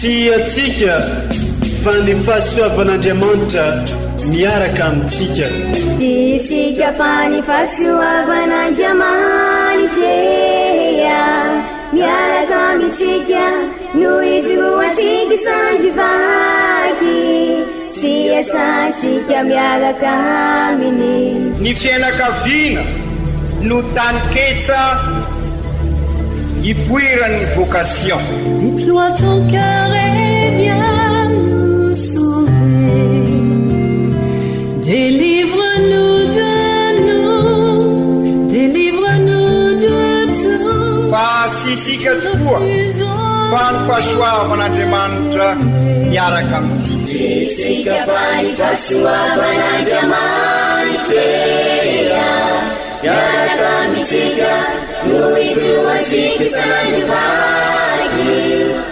atsika fa ny fahasoavan'Andriamanitra miaraka amintsika. Isika fa ny fahasoavan'Andriamanitra miaraka amintsika noho izy ho antsika sandrivaky sy asantsika miaraka aminy. Ny fianakaviana no taniketsa ipoiran'ny vocation. Déploie ton cœur et viens nous sauver. Délivre-nous de tout. Fa sisika tokoa fa ny fahasoavan'Andriamanitra miaraka amintsika. Sisika fa ny fahasoavan'Andriamanitra miaraka amintsika noho izy ho antsika sandrivaky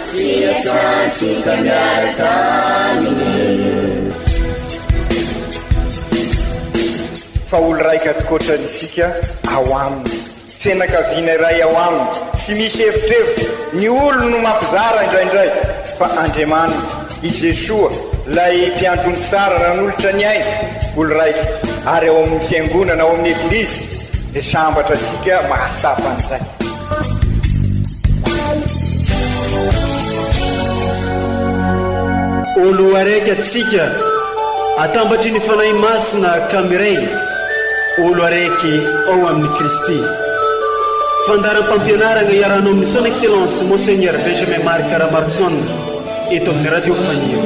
sy asantsika miaraka aminy. Fa olo raika atokotran'isika ao aminy, fianakaviana iray ao aminy, tsy misy hevitrevitra. Ny olo no mampizara indraindray fa Andriamanitra i Jesoa lay mpiandrony tsara ran'olotra ny aina olo raika. Ary ao amin'ny fiangonana, ao amin'ny eglizy dia sambatra antsika mahasapa an'izay. Olo araiky atsika atambatry ny fanahy masina kamiray. Olo araiky ao amin'ny Kristy. Fandaram-pampianarana iarano amin'ny son excellence Monseigneur Benjamin Marc Caramarson eto amin'ny radio Fania.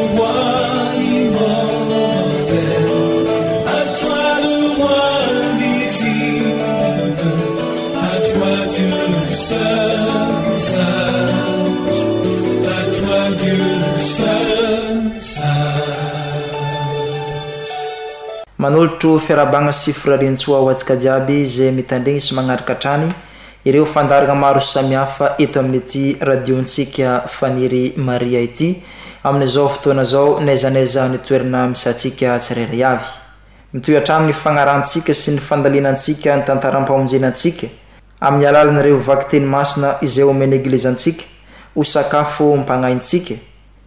Manolotro fiarabagna sy firariantsoa ho antsika jiaby izay mitandregny sy magnaraka trany ireo fandarana maro samihafa eto amin'ity radiontsika Faniry Maria ity amin'izao fotoana zao naizanaiza ny toerana misy antsika tsirairay avy. Mitoy hatramin'ny fagnarantsika sy ny fandalinantsika ny tantaram-pamonjenantsika amin'ny alalan'ireo vaky teny masina izay omeny eglizantsika ho sakafo mpagnaintsika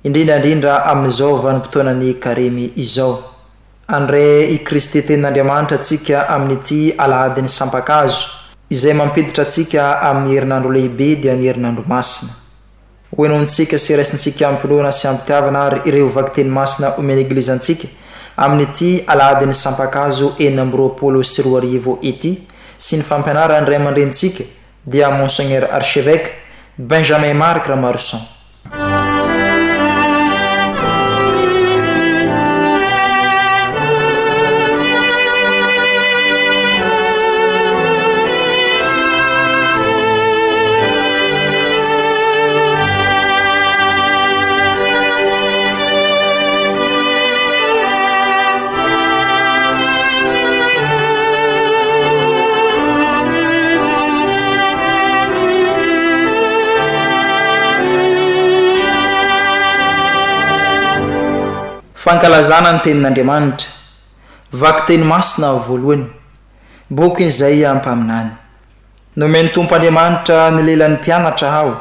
indrindrandrindra amin'izao vanim-potoanany karemy izao. Andre i Kristy tenin'Andriamanitra atsika amin'ity alahady ny Sampakazo izay mampiditra atsika amin'ny herinandro lehibe dia ny herinandro masina. Hoenontsika sy raisintsika ampilona sy ampitiavana ary ireo vaky teny masina omeny eglizantsika amin'ity alahady ny Sampakazo 2024 ity sy ny fampianarana Ray aman-drenitsika dia Monseigneur Archevêque Benjamin Marc Caramarson. Fankalazana ny tenin'Andriamanitra vaky teny masina voalohany boky izay ampaminany. Nomeny Tompo Andriamanitra ny lelan'ny mpianatra aho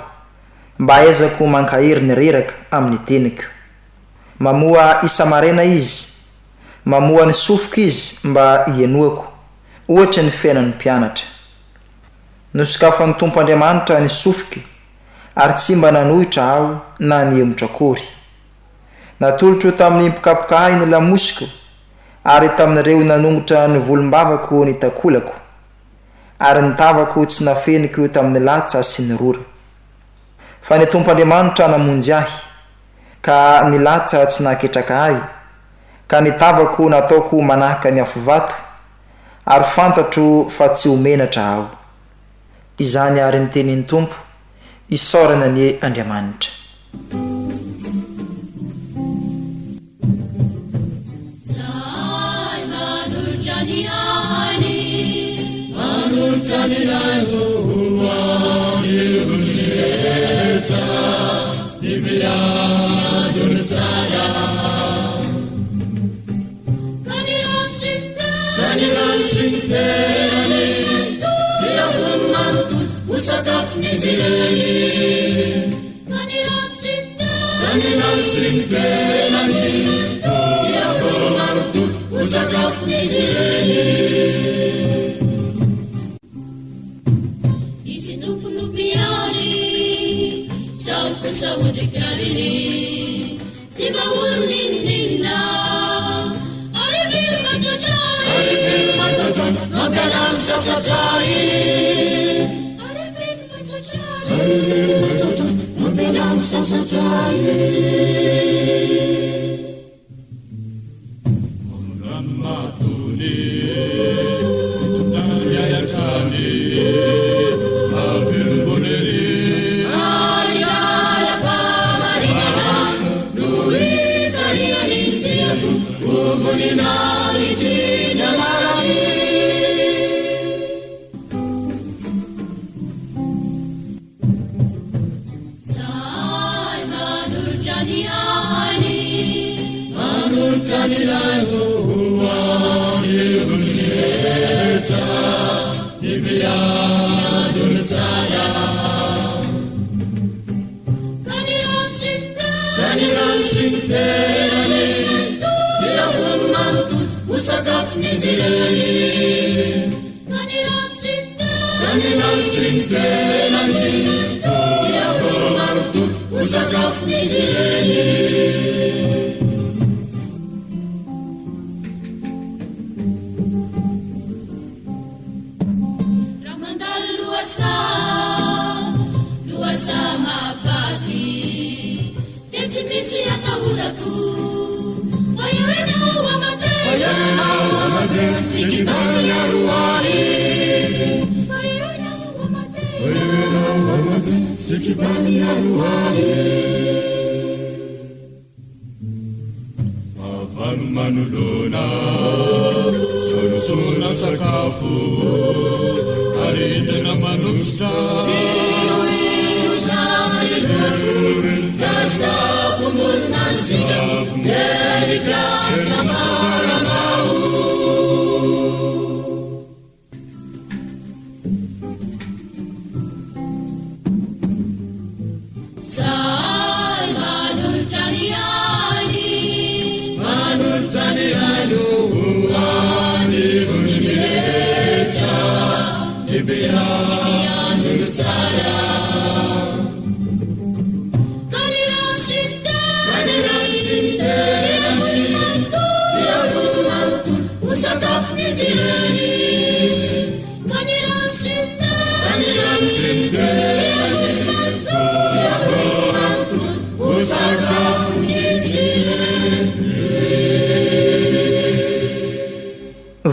mba aizako mankahiry ny reraka amin'ny teniko. Mamoa isa maraina izy, mamoa ny sofoka izy mba hienoako ohatra ny fiainan'ny mpianatra. Nosokafan'ny Tompo Andriamanitra ny sofoka ary tsy mba nanohitra aho na niemotra akory. Natolotro tamin'ny mpikapokahay ny lamosiko ary tamin'ireo nanongotra ny volombavako ny takolako ary ny tavako tsy nafeniko tamin'ny latsa sy ny rora. Fa ny Tompo Andriamanitra namonjy ahy ka ny latsa tsy naketraka ahy ka ny tavako nataoko manahaka ny afo vato ary fantatro fa tsy homenatra aho. Izany ary ny tenin'ny Tompo isaorana ny Andriamanitra.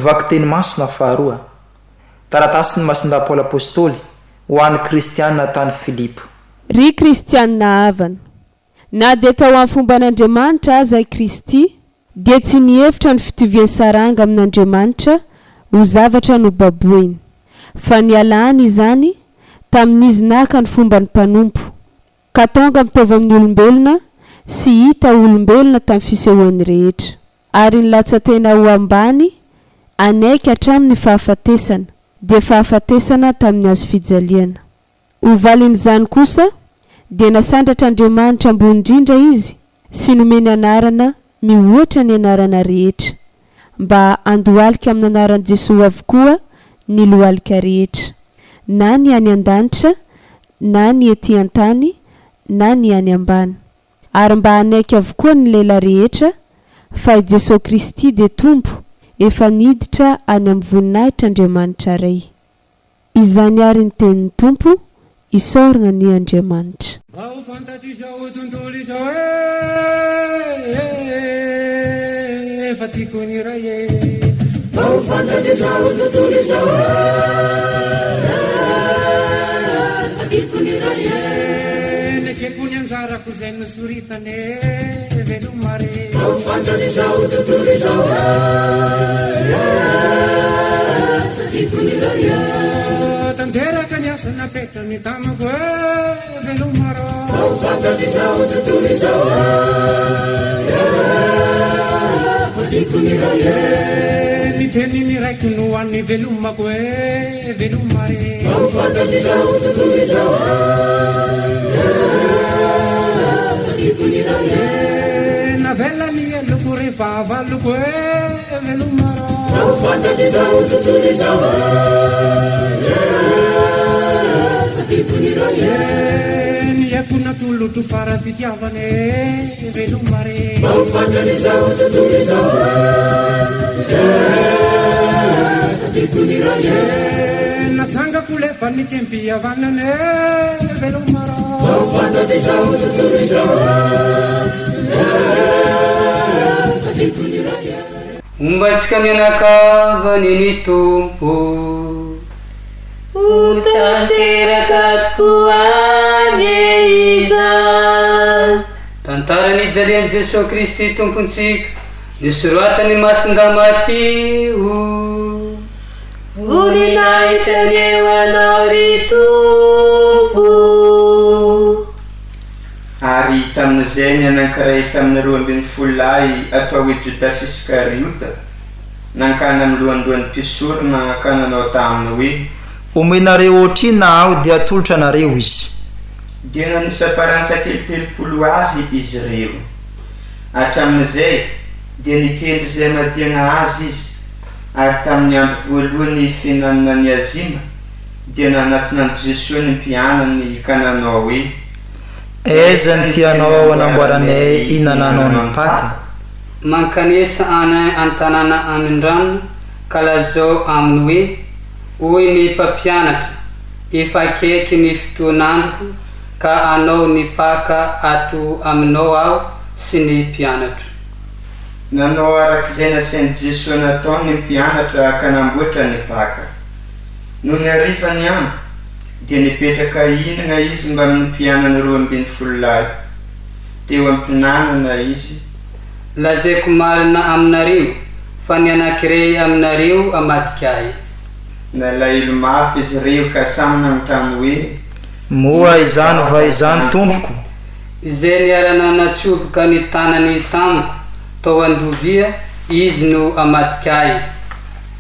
vaky teny masina faharoa taratasy ny masinda Paoly apôstôly ho an'ny kristianina tany Filipo. Ry kristianina havana, na dia tao amin'ny fomban'Andriamanitra aza Kristy dia tsy nihevitra ny fitoviany saranga amin'Andriamanitra ho zavatra nobaboiny, fa nialany izany tamin'izy naka ny fomba ny mpanompo, ka tonga mitovy amin'ny olombelona sy hita olombelona tamin'ny fisehoany rehetra, ary nilatsa-tena ho ambany anaiky hatramin'ny fahafatesana, dia fahafatesana tamin'ny azo fijaliana. Ho valin'izany kosa dia nasandratra Andriamanitra ambony indrindra izy sy nomeny anarana mihoatra ny anarana rehetra, mba andohalika amin'ny anaran'i Jesosy avokoa ny lohalika rehetra, na ny any an-danitra, na ny ety an-tany, na ny any ambany, ary mba anaiky avokoa ny leila rehetra, fa Jesosy Kristy dia tompo efa niditra any amin'ny voninahitr'Andriamanitra ray. Izany ary ny tenin'ny tompo isoragna ny Andriamanitra. Tanteraka ny asa napetrany tamako velomaro fantatizao tontolo izao fatiko ny ray ny teniny raiky no an'ny velomako velomare fantatizao tontolo izao navela ni eloko rehefa avaloko velomaro fantatry zao tontolo izao fatipony iray ny haiko natolotro fara fitiavane velomare fantatry zao tontolo izao fatipony iray natsangako lefa nikempiavanane velomaro fantatry zao tontolo izao fatipony iray Ombatsika mianakavany ny tompo Tanteraka tokoa ny izany tantara ny jalian'i Jesosy Kristy tompontsika nisoratany masin-damatio voninahitra ny eo anao ry tompo ary tamin'izay ny anankiray tamin'ny 12 atao hoe Judas Iskariota nankana milohandohan'ny mpisorona ka nanao taminy hoe omenareo otrina aho dia atolotra anareo izy dia nanisafarantsakely 30 azy izy ireo hatramin'izay dia nikendry izay madiana azy izy ary tamin'ny andro voalohany fihinanana ny azima dia nanatonany Jesosy ny mpianany ka nanao hoe aiza ny tianao anamboaranay inananao ny Paka mankanesa anay antanana amin-drano ka lazao aminy hoe hoy ny mpampianatra efa akaiky ny fotoanandroko ka anao ny Paka ato aminao aho sy ny mpianatra nanao arak'izay nasain'i Jesosy natao ny mpianatra ka namboatra ny Paka no ny arifany any dia nipetraka hinana izy mba amin'ny mpianany 12 teo ampinanana izy lazaiko marina aminareo fa ny anankiray aminareo amadikay nalailo mafy izy ireo ka samy nanontany hoe moa izany va izany tompoko izay niarana natsoboka ny tanany tamiko tao andovia izy no amadikay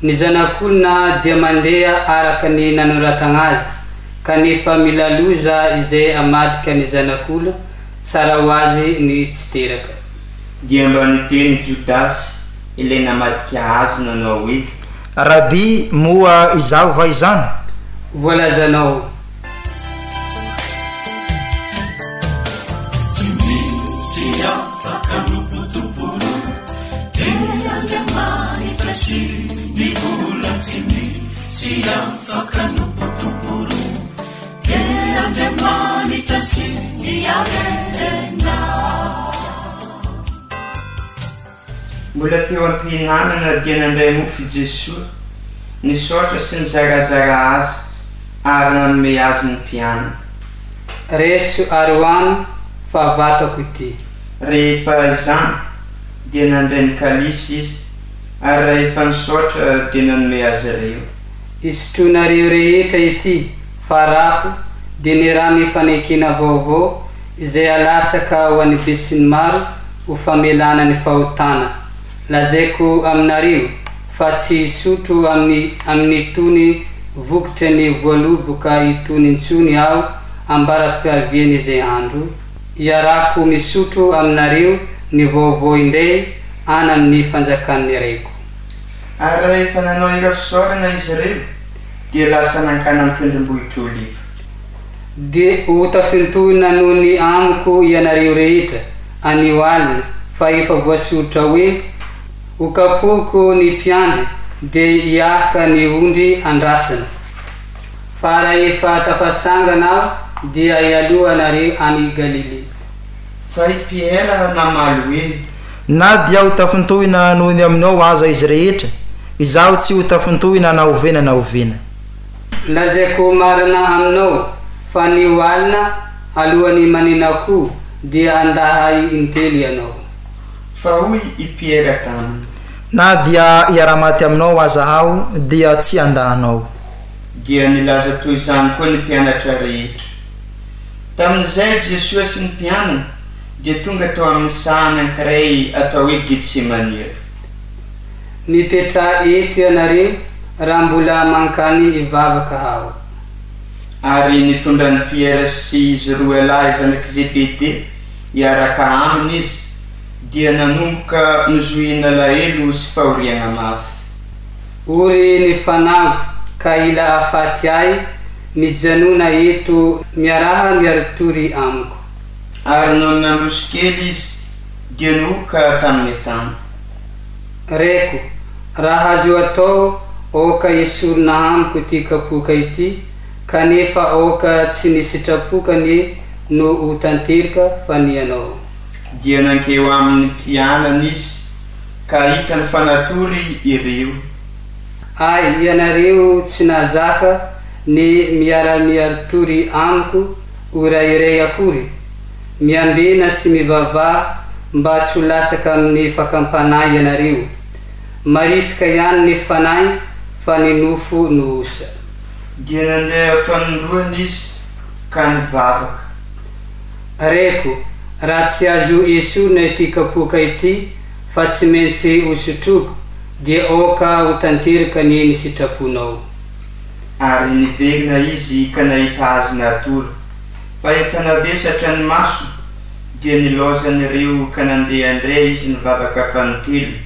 ny zanak'olona dia mandeha araka ny nanoratana azy kanefa mila loza izay amadika ny zanak'olona tsara ho azy ny tsy teraka dia mba niteny Judas ilay namadika azy nanao hoe rabi moa izaho va izany voalazanao mbola teo ampihinanana dia nandray mofo Jesosy nisaotra sy nizarazara azy ary nanome azy ny mpianany reso ary hoany fa vatako ity rehefa izany dia nandray ny kalisy izy ary rehefa nisaotra dia nanome azy ireo isotronareo rehetra ity farako dia ny raha ny fanekena vaovao izay alatsaka ho an'ny be sy ny maro ho famelana ny fahotana lazaiko aminareo fa tsy isotro amin'ny tony vokitra ny voaloboka itony intsony aho ambara-piaviany izay andro iarako misotro aminareo ny vaovao indray ana amin'ny fanjakan'ny raiko ary rehefa nanao ira fisaorana izy ireo dia lasa nankana mitondrom-bohitra oliva dia ho tafintohina noho ny amiko ianareo rehetra anio alina fa efa voasoritra hoe ho kapoko ny mpiandry dia hiaka ny ondry andrasana fa raha efa tafatsangana aho dia ialohanareo any Galile fa i Piera namaly hoe na dia ho tafintohina noho ny aminao aza izy rehetra izaho tsy ho tafintohina na ovena na ovena lazaiko marina aminao fa ny alina alohan'ny maninako dia andahay intelo ianao fa hoy i Piera taminy na dia iara-maty aminao azahaho dia tsy andahanao dia nilaza toy izany koa ny mpianatra rehetra tamin'izay Jesosy sy ny mpianany dia tonga tao amin'ny saha anankiray atao hoe Getsemania nipetra eto ianareo raha mbola mankany ivavaka aho ary nitondra ny Piera sy izy roa lahy zanaky Zebede iaraka aminy izy dia nanomboka nizohina lahelo sy fahoriagna mafy. Ory ny fanambo ka ila afaty ahy mijanona eto miaraha miaritory amiko. Ary no nandroso kely izy dia noka tamin'ny tany. Reko, raha azo atao oka esorina amiko ty kapoka ity kanefa oka tsy nisitrapokany no hotanteraka fa ny anao. Dia nankeo amin'ny mpianany izy ka hita ny fanatory ireo. Ay, ianareo tsy nazaka ny miara-miaritory amiko orairay akory, miambena sy mivavah mba tsy ho latsaka amin'ny fakampanahy ianareo. Marisika ihany ny fanahy fa ny nofo no osa. Dia nandeha fanoloany izy ka nivavaka. Reko, raha tsy azo esorina ity kapoka ity fa tsy maintsy hosotroko dia oka ho tanteraka ny sitraponao. Ary niverina izy ka nahita azy natory fa efa navesatra ny maso dia nilaozan'ireo ka nandeha indray izy nivavaka fanotelo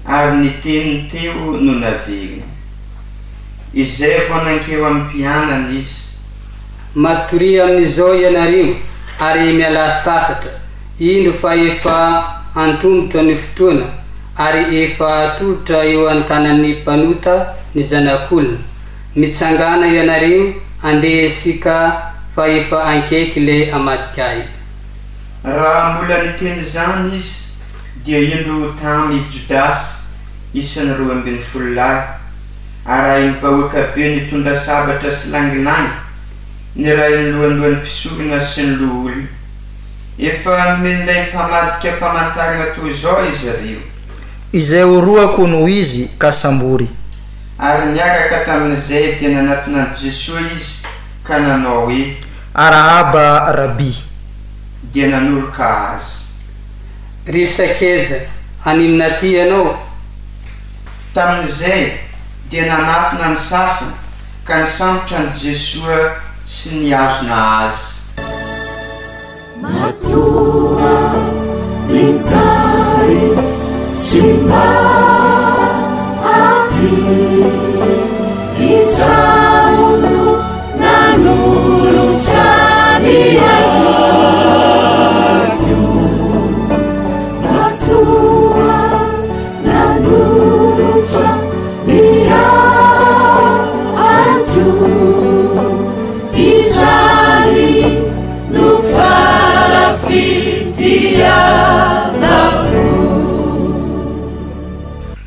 ary ny teniny teo no naverina. Izay vao nankeo amin'ny mpianany izy. Matoria amin'izao ianareo ary miala sasatra, ino fa efa antombotra ny fotoana ary efa atolotra eo an-tanan'ny mpanota ny zanak'olona. Mitsangana ianareo andeha sika fa efa ankaiky le amatikay. Raha mbola niteny zany izy dia indro tamy Jodasy isany 12 ary ny vahoaka be nitondra sabatra sy langilangy ny ray ny lohanlohan'ny mpisorona sy ny loholona. Efa nomen'ilay mpamadika famantarana toy izao izy ireo. Izay oroako no izy ka sambory. Ary niaraka tamin'izay dia nanatona Jesosy izy ka nanao hoe Arahaba Rabi. Dia nanoroka azy. Ry Sakeza, animina ty ianao? Tamin'izay dia nanatona ny sasany ka nisambotra ny Jesosy sy niazona azy. Matoa minzari simba ati izauno nanulu chani ayu. Matoa nanulu chani ayu izari no fara fitia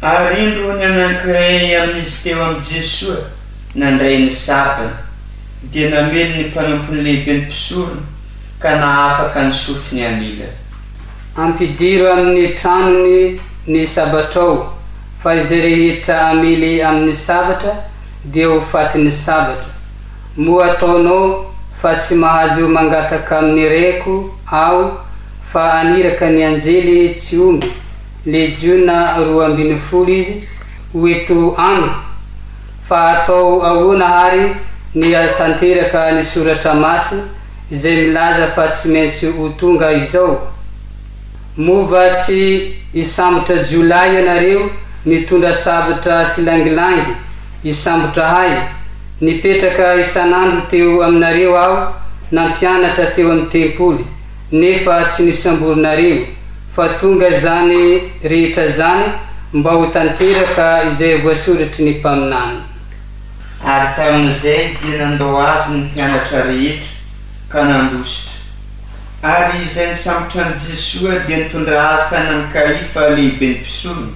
Ary indro ny anankiray amin'izy teo amin'ny Jesosy nandray ny sapany dia namely ny mpanampony lehibe ny mpisorona ka nahafaka ny sofiny anila. Ampidiro amin'ny tranony ny sabatrao fa izay rehetra amely amin'ny sabatra dia ho fatin'ny sabatra. Moa ataonao fa tsy mahazo mangataka amin'ny reko aho fa aniraka ny anjely tsy omby legiona 12 izy hoeto amiko fa atao ahoana hary ny tanteraka ny soratra masina izay milaza fa tsy maintsy ho tonga izao. Mova tsy isambotra Jolay ianareo mitondra sabatra sy langilangy isambotra hay. Nipetraka isanandro teo aminareo aho nampianatra teo amin'ny tempoly nefa tsy nisamborinareo fa tonga zany rehetra zany mba ho tanteraka izay voasoratry ny mpaminany. Ary tamin'izay dia nandao azy ny mpianatra rehetra ka nandositra. Ary izay nisambotra ny Jesosy dia nitondra azy tany amin'ny Kaifa lehibe ny mpisorona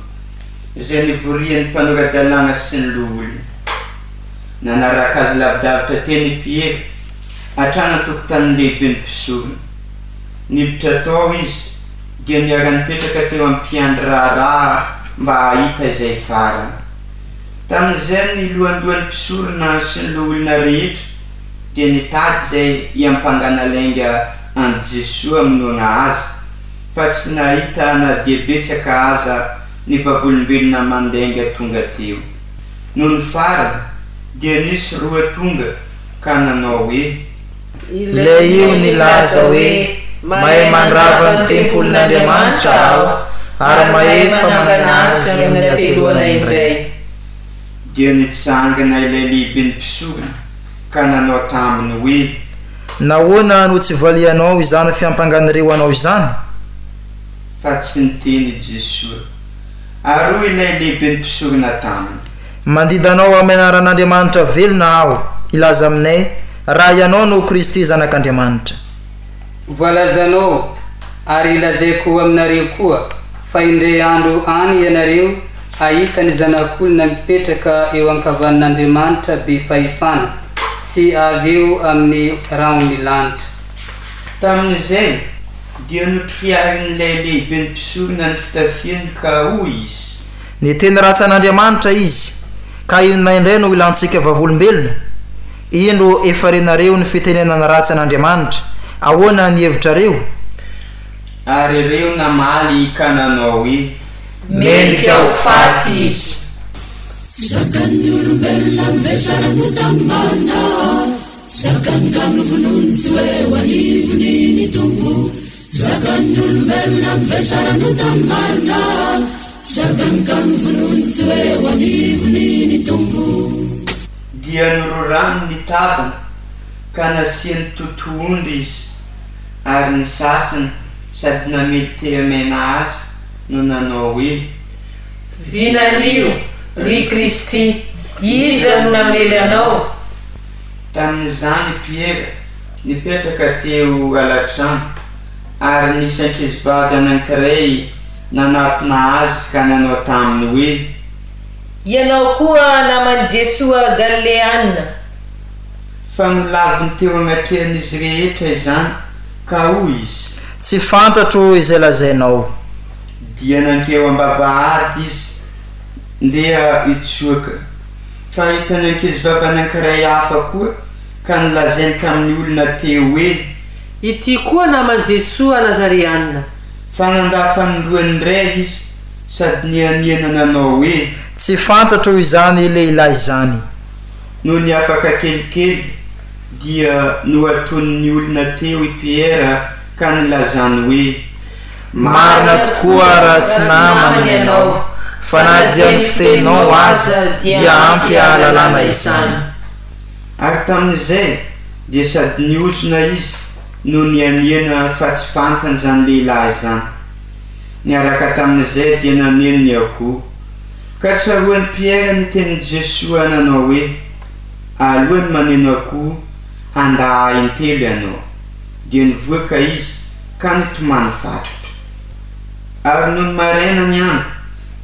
izay nivorian'ny mpanora-dalàna sy ny loholona. Nanaraka azy lavidavitra teny Pierre hatrana tokotany lehibe ny mpisorona. Niditra tao izy dia niara-nipetraka teo amin'ny mpiandry raharaha mba hahita izay farany. Tamin'izay ny lohanlohan'ny mpisorona sy ny loholona rehetra dia nitady izay iampangana lainga any Jesosy aminoana azy fa tsy nahita na dia betsaka aza ny vavolombelona mandainga tonga teo. No ny farany dia nisy 2 tonga ka nanao hoe ilay io nilaza hoe mahay mandrava ny tempolin'Andriamanitra aho ary mahefa manana azy amin'ny ateloana indray. Dia nitsangana ilay lehibe ny mpisorona ka nanao taminy hoe: nahoana no tsy valianao izany fiampanganireo anao izany? Fa tsy niteny Jesosy. Ary hoy ilay lehibe ny mpisorona taminy: mandidanao amin'ny anaran'Andriamanitra velona aho, ilaza aminay raha ianao no Kristy zanak'Andriamanitra. Voalazanao ary ilazaiko aminareo koa fa indray andro any ianareo ahita ny zanak'olona mipetraka eo ankavan'Andriamanitra be fahefana sy avy eo amin'ny raony lanitra. Tamin'izay dia notriarin'ilay lehibe ny mpisorona ny fitafiany ka hoy izy: ny teny ratsan'Andriamanitra izy, ka inona indray no ilantsika vavolombelona? Ino efa renareo ny fitenenana ratsan'Andriamanitra? Ahoana ny hevitrareo? Ary ireo namaly ka nanao hoe: mendrika ho faty izy. Zakan'ny olombelona mivesarano tamin'ny marina, zakan'ny kanovonony tsy hoe ho anivony ny tombo. Zakan'ny olombelona mivesarano tamin'ny marina, zakan'ny kanovonony tsy hoe ho anivony ny tombo. Dia nororano ny tavana ka nasiany totoondry izy, ary ny sasany sady namely te-amena azy no nanao hoe: vinanio ry Kristy, iza no namely anao? Tamin'izany Piera nipetraka teo alatrano, ary nisy ankizivavy anankiray nanatona azy ka nanao taminy hoe: ianao koa naman'i Jesoa Galileana. Fa nolaviny teo agnatrian'izy rehetra izany ka hoy izy: tsy fantatro izay lazainao. Dia nankeo ambavahady izy ndeha hitsoaka, fa hitany ankizivavy anankiray hafa koa ka nilazainy tamin'ny olona teo hoe: ity koa naman'i Jesoa Nazareana. Fa nandafanyroany indray izy sady nianiana nanao hoe: tsy fantatro izany lehilahy izany. No ny afaka kelikely dia noaton'ny olona teo i Piera ka nilazany hoe: marina tokoa raha tsy namany ianao, fa na dia ny fitenao aza dia ampy ahalalana izany. Ary tamin'izay dia sady niozona izy no nianiana fa tsy fantany zany lehilahy izany. Niaraka tamin'izay dia naneno ny akoho, ka tsaroan'ny Piera ny tenin'i Jesosy nanao hoe: alohany maneno akoho, andaha intelo ianao. Dia nivoaka izy ka nitomany fatratra. Ary no ny maraina ny andro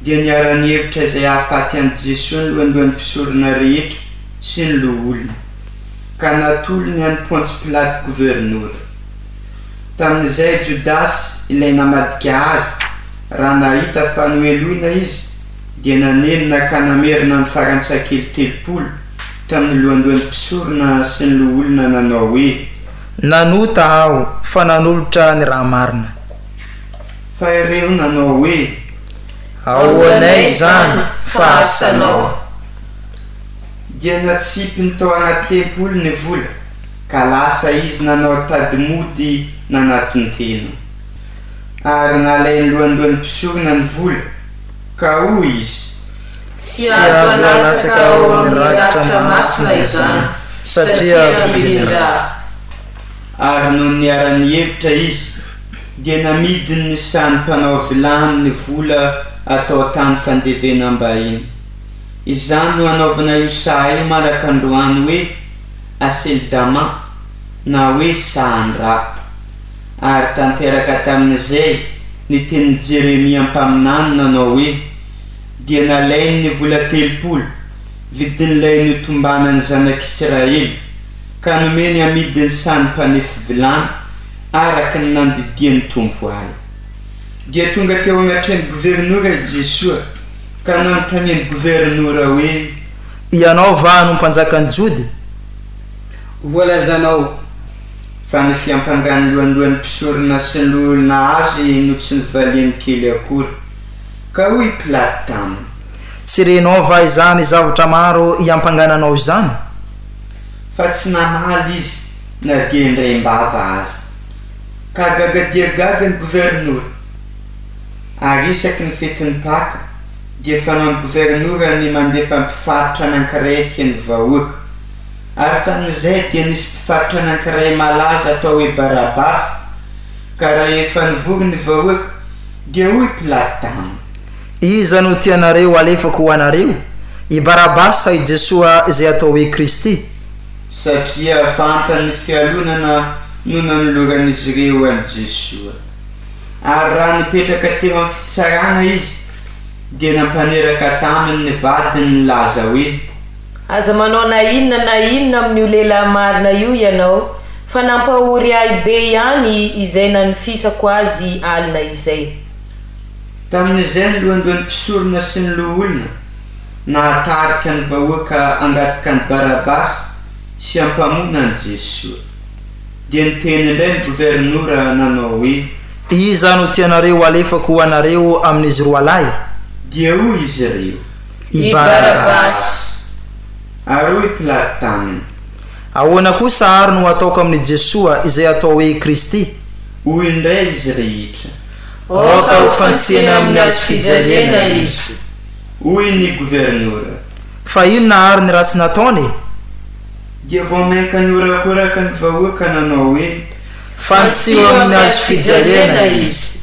dia niara-ny hevitra izay hahafaty an'i Jesosy ny lohan'ny mpisorona rehetra sy ny loholona, ka natolony an'i Pontsy Pilaty gouvernoura. Tamin'izay Jodasy ilay namadika azy, raha nahita fa noeloina izy, dia nanenina ka namerina ny farantsakely 30 tamin'ny lohan'ny mpisorona sy ny loholona nanao hoe: nanota aho fa nanolotra ny raha marina. Fa ireo nanao hoe: ahoanay izany fa asanao. Dia natsipy ny tao anaty tempoly ny vola, ka lasa izy nanao tady mody nanatony tena. Ary nalainy lohan'ny mpisorona ny vola ka hoy izy: tsy azo anatsaka ao amin'ny rakitra masina izany satria vidin-draha. Ary no niara-ny hevitra izy dia namidiny ny sany mpanao vilany ny vola atao tany fandevenam-bahiny. Izany no anaovana io saha io malaka androany hoe Aseldama na hoe sahan-drapa. Ary tanteraka tamin'izay ny tenin'i Jeremia mpaminany nanao hoe: dia nalainy ny vola 30 vidin'ilay notombanany zanak'Israely, ka nomeny amidiny sany mpanefy vilany araka ny nandidian'ny tompo azy. Dia tonga teo agnatrany gouvernoura Jesosy ka nanontaniany gouvernoura hoe: ianao va no mpanjakan'ny Jody? Voalazanao. Fa ny fiampangany lohan'ny mpisorona sy ny loholona azy no tsy nivaliany kely akory, ka hoy Pilaty taminy: tsy renao va izany zavatra maro iampangananao izany? Fa tsy namaly izy na dia indray mbava azy. ka gagadia gaga ny gouvernoura ary isaky ny fetin'ny paka dia fanao ny gouvernoura ny mandefa mpifaritra anankiray tiany vahoaka ary tamin'izay dia nisy mpifaritra anankiray malaza atao hoe Barabas ka raha efa nivory ny vahoaka dia hoy Pilaty taminy iza no tianareo alefako ho anareo i Barabas sa i Jesoa izay atao hoe Kristy satria fantany fialonana no nanoloran'izy ireo any Jesoa ary raha nipetraka teo amin'ny fitsarana izy dia nampaneraka taminy ny vadiny nilaza hoe aza manao na inona amin'io lehilahy marina io ianao fa nampahory ahy be ihany izay nanofisako azy alina izay tamin'izay ny lohandohan'ny mpisorona sy ny loholona nahatarika ny vahoaka angataka ny Barabas sy ampamona ny Jesoa dia niteny indray ny gouvernoura nanao hoe iza no tianareo alefako ho anareo amin'izy roa lahy dia hoy izy ireo i Barabas ary hoy Pilaty taminy ahoana kosa ary no ataoko amin'ny Jesoa izay atao hoe Kristy hoy indray izy rehetra oka ho fantsina amin'ny azo fijaliana izy hoy ny gouvernoura fa inona ary ny ratsy nataony dia vao mainka niorakoraka ny vahoaka nanao hoe fantsiho amin'ny azo fijaliana izy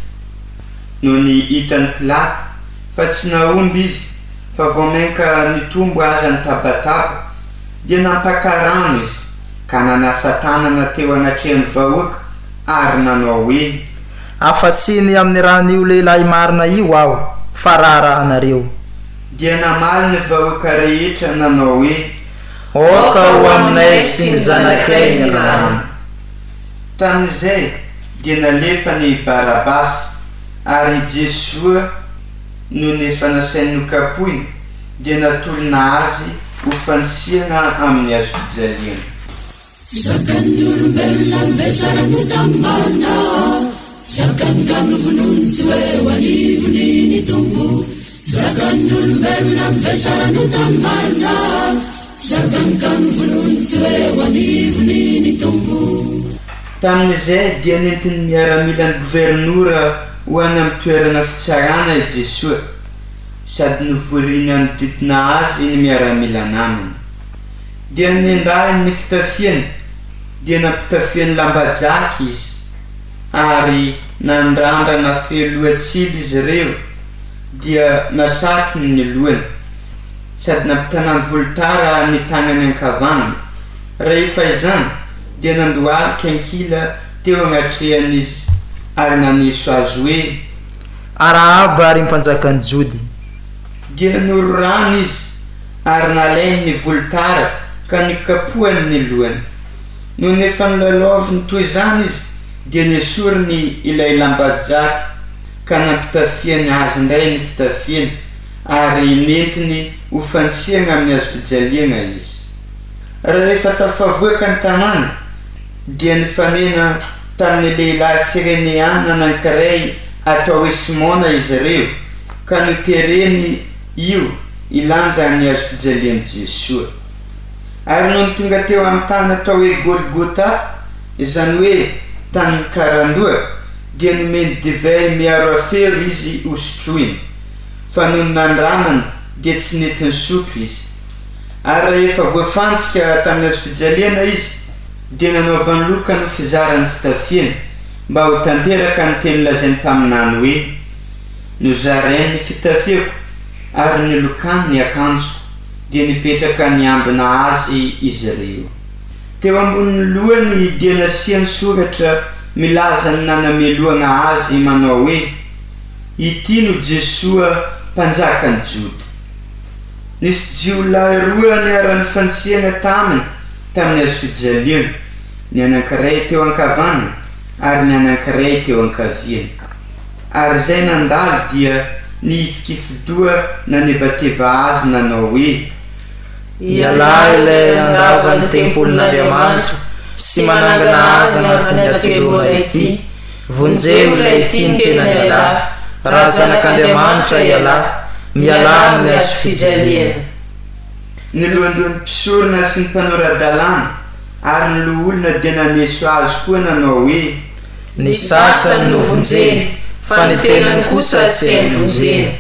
no ny hitany Pilaty fa tsy naomby izy fa vao mainka nitombo aza ny tabataba dia nampakarano izy ka nanasa tanana teo anatrehan'ny vahoaka ary nanao hoe afatsiny amin'ny rahan'io lehilahy marina io aho fa rahanareo dia namaly ny vahoaka rehetra nanao hoe oka ho aminay sy ny zanakay ny rano tamin'izay dia nalefa ny Barabas ary Jesoa no nefa nasainy nokapoiny dia natolona azy ho fantsiana amin'ny azo fijaliana Zakan'ny olombelona mivesarany tamin'ny marina zakan'ny ganovonoiny tsy hoe ho anivony ny tombo zakan'ny olombelona mivesarany tamin'ny marina zakan'ny ganovonoiny tsy hoe ho anivony ny tombo tamin'izay dia nentiny miaramila ny gouvernoura ho any amin'ny toerana fitsarana i Jesoa sady novoriny anodidina azy ny miaramila naminy dia nendahiny ny fitafiany dia nampitafiany lambajaky izy ary nandrandra feloatsily izy ireo dia nasakiny ny lohany sady nampitanany volotara ny tagnany ankavanana rehefa izany dia nandohalika ankila teo anatrehan'izy ary naneso azy hoe arahaba ary mpanjakany jody dia nororany izy ary nalainy ny volotara ka nikapohany ny lohany no nefa nilalaoviny toy izany izy dia nesoriny ilay lambajaky ka nampitafiany azy indray ny fitafiany ary nentiny ho fantsiana amin'ny azo fijaliana izy rehefa tafavoaka ny tanàna dia nifanena tamin'ny lehilahy sireneana anankiray atao hoe Simona izy ireo ka notereny io ilanja ny azo fijalian'i Jesoa ary no tonga teo amin'ny tany atao hoe Golgota izany hoe tany karandoa dia nomeny divay miaro afero izy hosotroiny fa noho nandramany dia tsy netiny sotro izy ary rehefa voafantsika tamin'ny azo fijaliana izy dia nanaovany loka no fizarany fitafiany mba ho tanteraka ny teny lazainy mpaminany hoe nozarainy ny fitafiako ary nilokany ny akanjoko dia nipetraka ny ambina azy izy ireo teo ambonin'ny lohany dia nasiany soratra milaza ny nanameloana azy manao hoe ity no Jesoa mpanjakany Jody nisy jiolahy roa niara-ny fantsiana taminy tamin'ny azo fijaliana ny anankiray teo ankavanana ary ny anankiray teo ankaviana ary zay nandalo dia niifikifidoa nanevateva azy nanao hoe ialahy ilay andava ny tempolin'Andriamanitra sy manangana azy anatin'ny ateloana ity vonjeo ilay ity ny tena ialahy raha zanak'Andriamanitra ialahy mialahy amin'ny azo fijaliana ny lohandohan'ny mpisorona sy ny mpanoradalàna ary ny loholona dia naneso azy koa nanao hoe ny sasany no vonjeny fa ny tenany kosa tsy hainy vonjeny.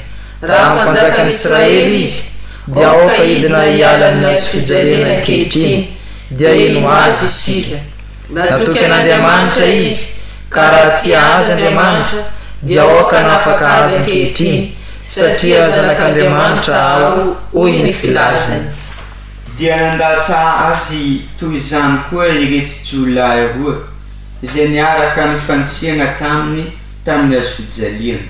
Raha mpanjakany Israely izy dia aoka idina hialany azo fijaliana ankehitriny dia ino azy isika. Natoky an'Andriamanitra izy ka raha tia azy Andriamanitra dia aoka nafaka azy ankehitriny satria zanak'Andriamanitra ao hoy ny filazany. Dia nandatsa azy toy izany koa ireto Jolahy roa izay niaraka ny fantsiana tamin'ny azo fijaliana.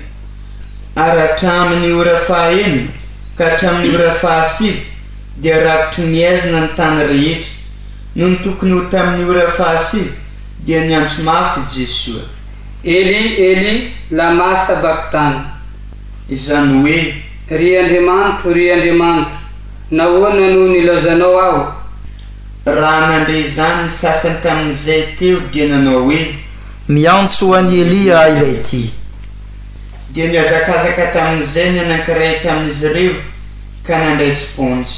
Ary hatramin'ny ora fahaenina ka hatramin'ny ora fahasivy dia rakotry niaizina ny tany rehetra. No ny tokony ho tamin'ny ora fahasivy dia niantso mafy Jesosy. Eli Eli lama sabaktan. Izany hoe ry Andriamanitra, nahoana no nilazanao aho? Raha nandre izany ny sasany tamin'izay teo dia nanao hoe miantso an'i Elia ilay ty. Dia niazakazaka tamin'izay ny anankiray tamin'izy ireo ka nandray sponge.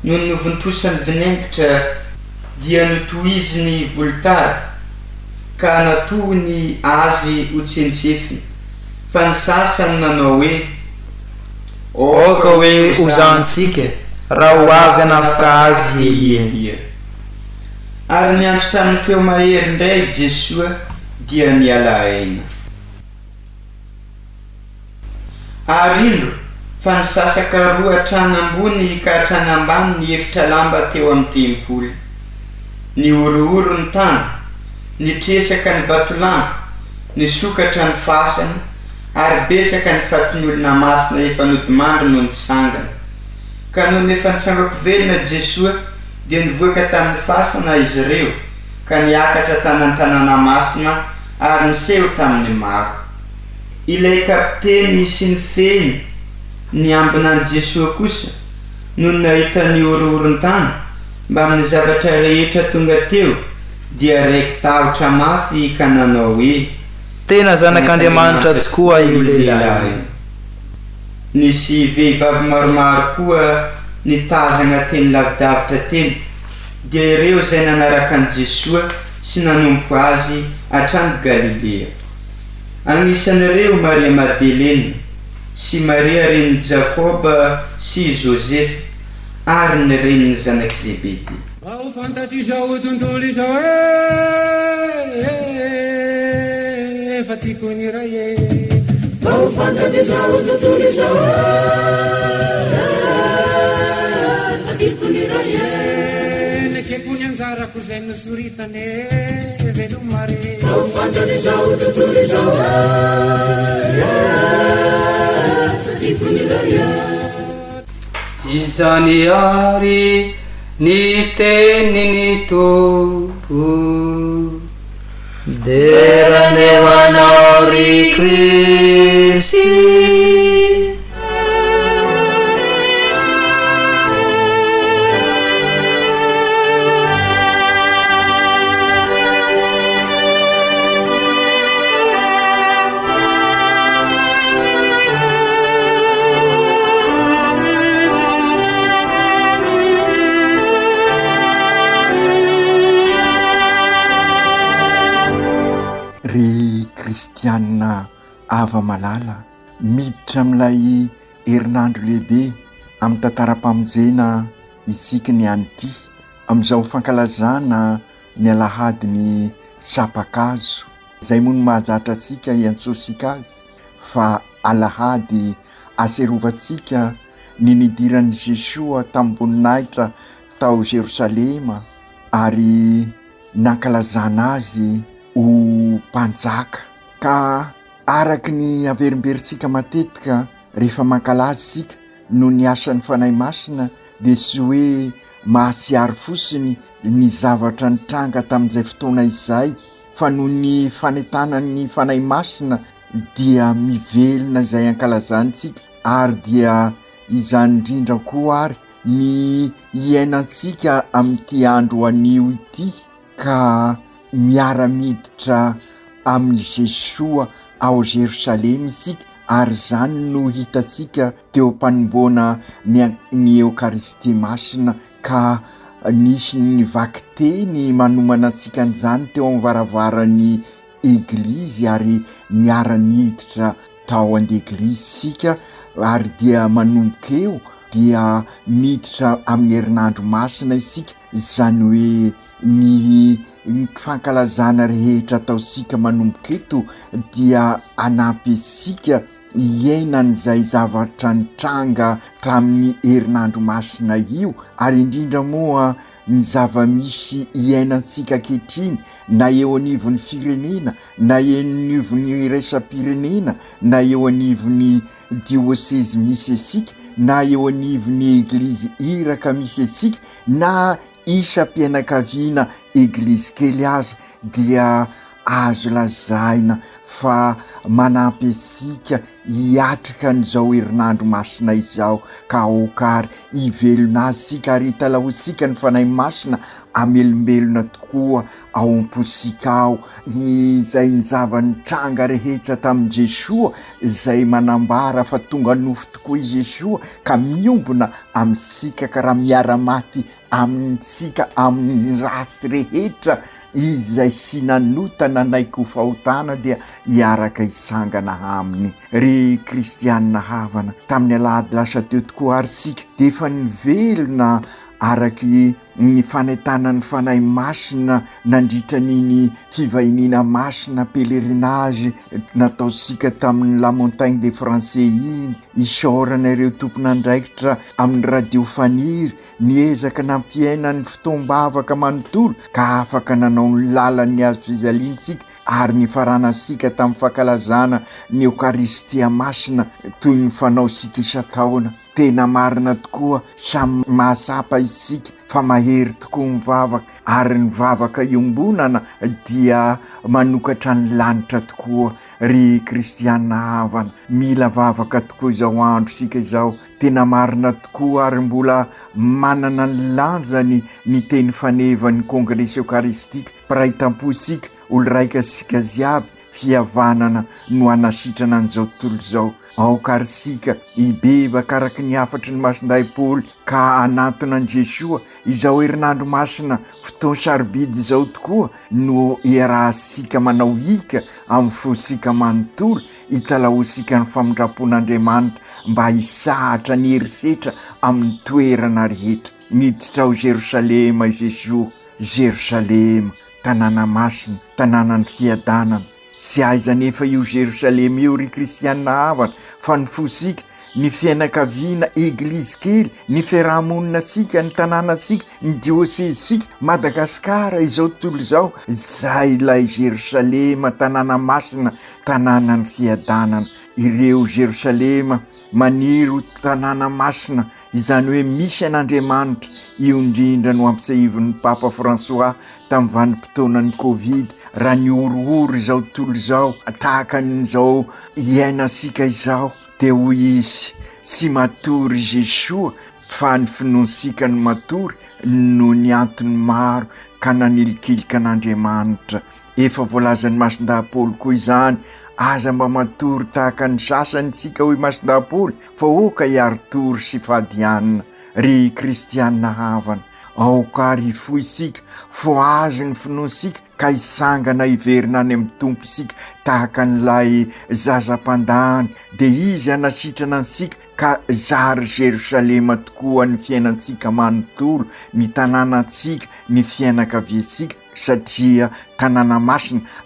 No novontosany vinaingitra dia notoizy ny volotara ka natohony azy ho tsentsefiny. Fa ny sasany nanao hoe oka hoe hozahantsika raha ho avy anafaka azy Elia. Ary niantso tamin'ny feo mahery indray Jesosy dia niala aina. Ary indro fa nisasaka roa hatrany ambony ka hatrany ambany ny efitra lamba teo amin'ny tempoly. Ny orooro ny tany, nitresaka ny vatolamba, nisokatra ny fasana, ary betsaka ny fatin'olona masina efa nodimandry no nitsangana. Ka noho efa nitsangako velona Jesosy dia nivoaka tamin'ny fasana izy ireo ka niakatra tanana masina ary niseho tamin'ny maro. Ilay kapiteny sy ny feny niambina an Jesosy kosa no nahita ny ororon-tany mba amin'ny zavatra rehetra tonga teo dia raiky tahotra mafy ka nanao hoe tena zanak'Andriamanitra tokoa io lehilahy. Nisy vehivavy maromaro koa nitazana teny lavidavitra teny dia ireo zay nanaraka an Jesosy sy nanompo azy hatrany Galilea. Anisan'ireo Maria Madeleine sy Maria reniny Jakoba sy Joseph ary ny reniny zanaky Zebedy. Ao fantatry izao tontolo izao efa tiako ny iray ao fantatry izao tontolo izao efa tiako ny iray nekeko ny anjarako zay nosoritany velomare ao fantatry izao tontolo izao efa tiako ny iray izany ary ny teniny Tompo derany ho anao ry Kristy. Ry kristianina ava malala miditra amin'ilay herinandro lehibe amin'ny tantara-pamonjena isika ny an'ity amin'izao fankalazana ny alahady ny SAMPANKAZO izay moa no mahazatra antsika hiantsosika azy fa alahady aserovantsika ny nidiran'i Jesosy tamboninahitra tao Jerosalema ary nankalazana azy ho mpanjaka ka araky ny averimberintsika matetika rehefa mankalaza sika no ny asan'ny fanahy masina dia sy hoe mahasiary fosiny ny zavatra nitranga tamin'izay fotoana izay fa noho ny fanentanan'ny fanahy masina dia mivelona izay ankalazantsika ary dia izany indrindra koa ary ny iainantsika amin'ity andro anio ity ka miara-miditra amin'ny Jesosy ao Jerosalema isika ary zany no hitasika teo mpanomboana ny Eukaristia masina ka nisy ny vaky teny manomana antsika an'izany teo amin'ny varavaran'ny eglizy ary miara-niditra tao an-deglizy sika ary dia manomboka eo dia miditra amin'ny herinandro masina isika zany hoe ny fankalazana rehetra ataosika manomboka eto dia anampy isika iainan'izay zavatra nitranga tamin'ny herinandro masina io ary indrindra moa ny zava-misy iainansika kehitriny na eo anivon'ny firenena na eo anivon'ny raisam-pirenena na eo anivon'ny diocese misy asika na eo anivon'ny eglizy iraka misy asika na isam-pianakaviana eglizy kely azy dia azo lazaina fa manampy asika hiatrika an'izao herinandro masina izao ka okary ivelona azy sika ary hitalahosika ny fanahy masina amelombelona tokoa ao am-posika ao izay ny zava-nitranga rehetra tamin'i Jesoa izay manambara fa tonga nofo tokoa i Jesoa ka miombona amin'sika ka raha miara-maty amintsika amin'ny rasy rehetra izay sy nanotana naiko fahotana dia hiaraka isangana aminy. Ry kristianina havana tamin'ny alahady lasa teo tokoa ary sika dia efa nivelona araky ny fanentanany fanahy masina nandritra niny fivahinina masina pèlerinage nataosika tamin'ny la montagne des français iny isaorana ireo tompon'andraikitra amin'ny radiofaniry niezaka nampiaina ny fitombavaka manontolo ka afaka nanao ny lalan'ny azo fizaliantsika ary ny faranasika tamin'ny fankalazana ny eukaristia masina toy ny fanao sika isa-taona. Tena marina tokoa samy mahasapa isika fa mahery tokoa mivavaka ary ny vavaka iombonana dia manokatra ny lanitra tokoa. Ry kristianina havana mila vavaka tokoa izao andro sika izao tena marina tokoa ary mbola manana ny lanjany ny teny fanevany kongresy eukaristika piraitam-po sika olo raika sika ziaby fihavanana no anasitrana an'izao tontolo izao aokarisika ibebaka araky ny afatry ny masindahy-poly ka anatona an' Jesoa izao herinandro masina fotoana sarobidy izao tokoa no iarahasika manao hika amin'ny fosika manontolo hitalahosika ny famindrapon'Andriamanitra mba hisahatra ny herisetra amin'ny toerana rehetra. Miditra ao Jerosalema i Jesoa. Jerosalema tanàna masina, tanàna ny fiadanana. Sy aiza nefa io Jerosalema io ry kristianina havana fa ny fosika ny fianakaviana eglizy kely ny fiarahamonina sika ny tanàna sika ny diocese sika Madagasikara izao tontolo izao zay ilay Jerosalema tanàna masina tanàna ny fiadanana. Ireo Jerosalema maniry tanàna masina izany hoe misy an'Andriamanitra io indrindra no ampisahivin'ny Papa François tamin'ny vanim-potoanan'ny Covid raha ny orooro izao tontolo izao tahaka n'izao iainasika izao dia hoy izy sy matory Jesoa fa ny finoansika ny matory no ny antony maro ka nanilikilika an'Andriamanitra. Efa voalazan'ny masindahy-Paoly koa izany aza mba matory tahaka ny sasany sika hoy masindahy-Paoly fa oka hiary tory sy fadianina. Ry kristianina havana aokary fo isika fo azo ny finoansika ka hisangana hiverina any amin'ny tompo isika tahaka n'ilay zazam-pandany dia izy anasitrana ansika ka zary Jerosalema tokoa ny fiainantsika manontolo ny tanànantsika ny fianakaviantsika satria tanàna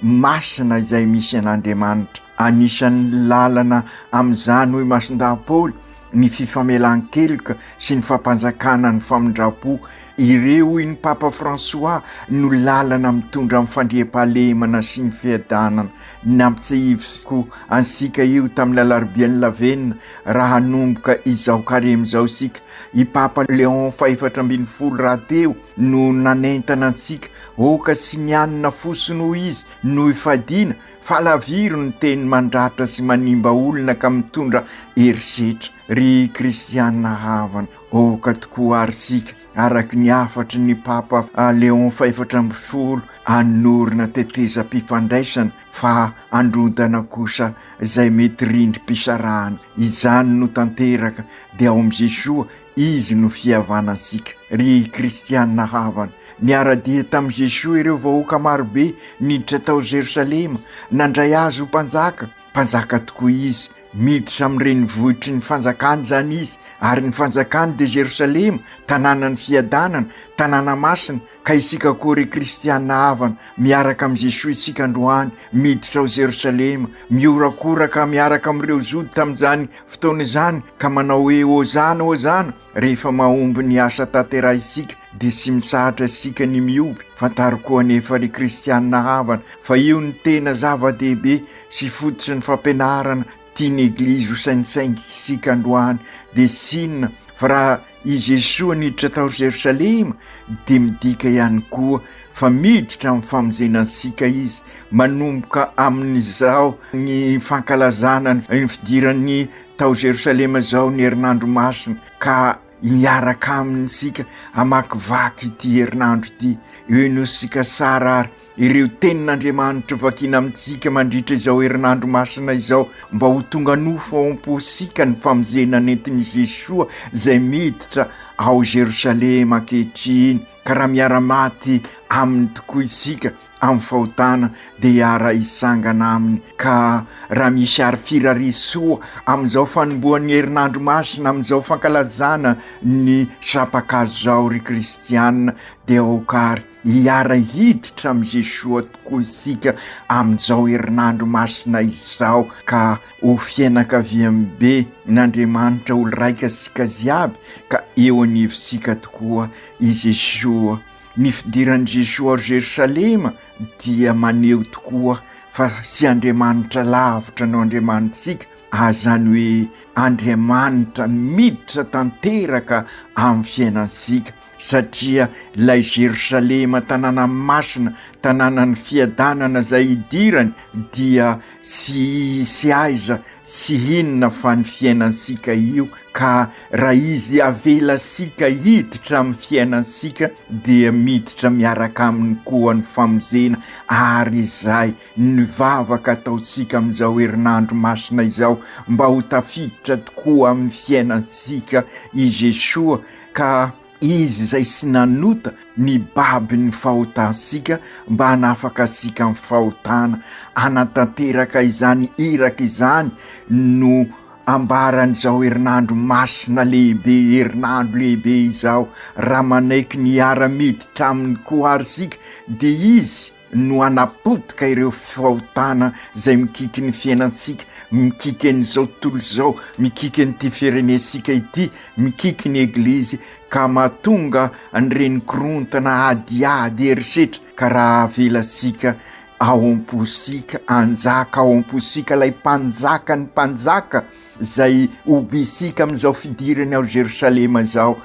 masina izay misy an'Andriamanitra. Anisan'ny lalana amin'izany hoy masindahy-Paoly ny fifamelan-keloka sy ny fampanjakana ny famindram-po. Ireo ny Papa François no lalana mitondra amin'ny fandriam-pahalemana sy ny fiadanana. Nampitsahiviko ansika io tamin'ny alarobia ny lavenina raha hanomboka izao karema izao sika. I Papa Léon fa-14 raha teo no nanentana ansika oka sy nianina fosiny hoy izy no ifadiana fa laviro ny teny mandratra sy manimba olona ka mitondra herisetra. ry kristianina havana oka tokoa arysika araky ny afatry ny papa Léon fa-14 anorina tetezam-pifandraisana fa androdana kosa zay mety rindrim-pisarahana izany no tanteraka dia ao amin'i Jesoa izy no fihavanantsika ry kristianina havana niara-dia tamin'i Jesoa ireo vahoaka marobe niditra tao Jerosalema nandray azy ho mpanjaka tokoa izy miditra amin'ireny vohitry ny fanjakany zany izy ary ny fanjakany de Jerosalema tanàna ny fiadanana tanàna masina ka isika koa ry kristianina havana miaraka amin'i Jesoa isika androany miditra ao Jerosalema miorakoraka miaraka amin'ireo zody tamin'izany fotoana izany ka manao hoe hozana rehefa mahomby ny asa tanteraha isika de sy misahatra isika ny mioby fantaro koa anefa ry kristianina havana fa io ny tena zava-dehibe sy fototry ny fampianarana tiany eglizy ho sainisaingy isika androany de sinona fa raha i Jesoa niditra tao Jerosalema de midika ihany koa fa miditra amin'ny famonjenantsika izy manomboka amin'izao ny fankalazana ny fidiran'ny tao Jerosalema zao ny herinandro masina ka miaraka amin'isika amakivaky ity herinandro ity eo no sika sara ary ireo tenin'Andriamanitra vakina amintsika mandritra izao herinandro masina izao mba ho tonga nofo ao am-posika ny famonjena nentin'i Jesoa zay miditra ao Jerosalema ankehitriny ka raha miara-maty aminy tokoa isika amin'ny fahotana de hiara isangana aminy ka raha misy ary firarisoa amin'izao fanomboan'ny herinandro masina amin'izao fankalazana ny sampankazo zao ry kristianina de aokary hiara hiditra amin'i Jesoa tokoa isika amin'izao herinandro masina izao ka ho fianakaviam-be n'Andriamanitra olo raika sika ziaby ka eo anivosika tokoa i Jesoa ny fidiran'i Jesoa ao Jerosalema dia maneho tokoa fa sy Andriamanitra lavitra no Andriamanitsika azany hoe Andriamanitra miditra tanteraka amin'ny fiainansika satria lay Jerosalema tanàna masina tanàna ny fiadanana zay idirany dia sy aiza sy hinona fa ny fiainansika io ka raha izy avelasika hiditra amin'ny fiainansika dia miditra miaraka aminy koa ny famonjena ary izay ny vavaka ataotsika amin'izao herinandro masina izao mba ho tafiditra tokoa amin'ny fiainansika i Jesoa ka izy zay sy nanota ny baby ny fahotansika mba hanafaka asika amin'ny fahotana anatanteraka izany iraka izany no ambaran'izao herinandro masina lehibe herinandro lehibe izao raha manaiky ny ara-miditra aminy koa arysika de izy no anapotika ireo fahotana zay mikiky ny fiainansika mikiky an'izao tontolo zao mikiky an'ity firenensika ity mikiky ny eglizy ka mahatonga an'ireny korontana adiady herisetra ka raha avelasika ao am-posika anjaka ao am-posika lay mpanjaka ny mpanjaka zay obisika amin'izao fidirany ao Jerosalema zao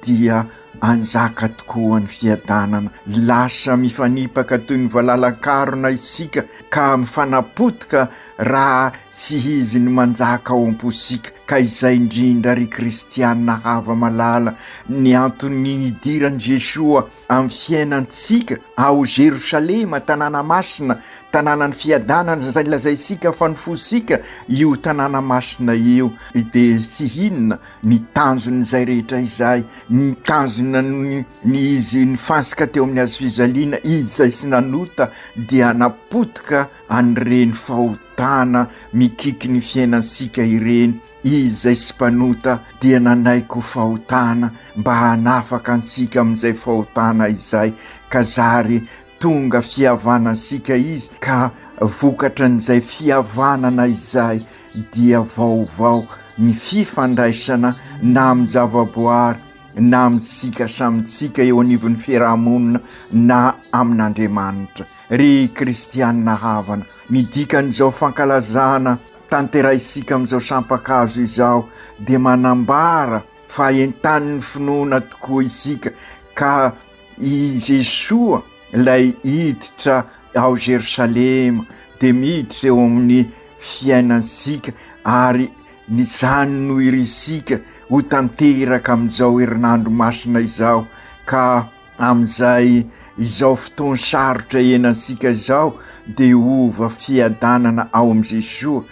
dia anjaka tokoa ny fiadanana lasa mifanipaka toy ny valalakarona isika ka mifanapotika raha sy izy ny manjaka ao am-posika ka izay indrindra ry kristianina hava malala ny antony nidirany Jesoa amin'ny fiainantsika ao Jerosalema tanàna masina tanàna ny fiadanana zay lazaisika fa nifosika io tanàna masina io de sy hinona ny tanjony zay rehetra izay ny tanjona ny izy nifansika teo amin'ny azo fizaliana izy zay sy nanota dia napotika an'ireny fahotana mikiky ny fiainansika ireny izy zay sy mpanota dia nanaiko fahotana mba hanafaka ansika amin'izay fahotana izay ka zary tonga fihavanasika izy ka vokatra n'izay fihavanana izay dia vaovao ny fifandraisana na amin'ny zavaboary na amintsika samitsika eo anivon'ny fiarahamonina na amin'Andriamanitra ry kristianina havana midikan'izao fankalazana tanterahisika amin'izao sampankazo izao de manambara fa entan'ny finoana tokoa isika ka i Jesoa lay hiditra ao Jerosalema de miditra eo amin'ny fiainansika ary ny zany no irisika ho tanteraka amin'izao herinandro masina izao ka amin'izay izao fotoana sarotra enasika izao dia ova fiadanana ao am' Jesoa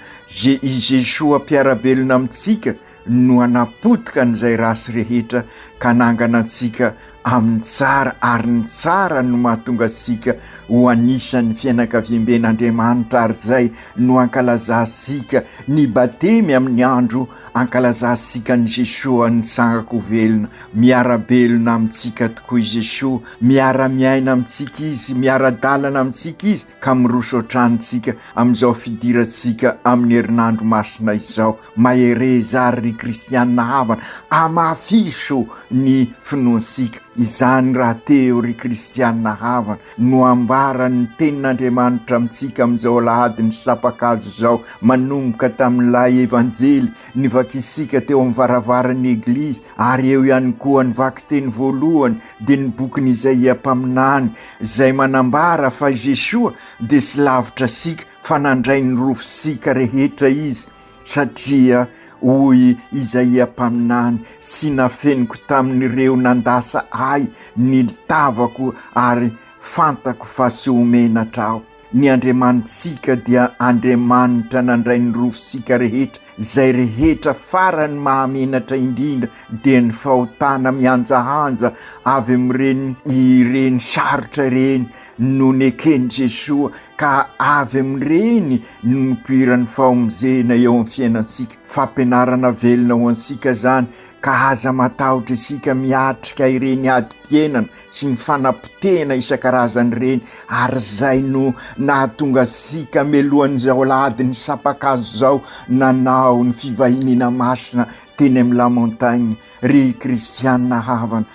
i Jesoa mpiarabelona amintsika no anapotika n'izay rasy rehetra ka nangana antsika amin'ny tsara ary ny tsara no mahatonga asika ho anisan'ny fianakaviam-ben'Andriamanitra ary zay no ankalazasika ny batemy amin'ny andro ankalazasika ny Jesoa ny sangako velona miarabelona amintsika tokoa i Jesoa miara-miaina amintsika izy miara-dalana amintsika izy ka mirosotranotsika amin'izao fidiratsika amin'ny herinandro masina izao mahere zary kristianina havana amafiso ny finoansika izany raha teo ry kristianina havana no ambarany tenin'Andriamanitra amintsika amin'izao alahady ny SAMPANKAZO zao manomboka tamin'ilay evanjely nivakisika teo amin'ny varavaran'ny eglizy ary eo ihany koa nivaky teny voalohany dia ny bokin'i Isaia mpaminany izay manambara fa Jesoa dia sy lavitra sika fa nandray ny rofosika rehetra izy satria hoy Isaia mpaminany sy nafeniko tamin'ireo nandasa ay ny tavako ary fantako fa sy homenatra aho ny Andriamanitsika dia Andriamanitra nandray ny rofosika rehetra zay rehetra farany mahamenatra indrindra dia ny fahotana mianjahanja avy amin'ireny ireny sarotra ireny no nekeny Jesoa ka avy amin'ireny no mipirany fahomezena eo amin'ny fiainansika fampianarana velona ho ansika zany ka aza matahotra isika miatrika ireny adi-piainana sy ny fanapotena isan-karazany ireny ary zay no nahatonga asika melohan'izao alahady ny SAMPANKAZO zao nanao ny fivahinina masina teny amin'ny la montagne ry kristianina havana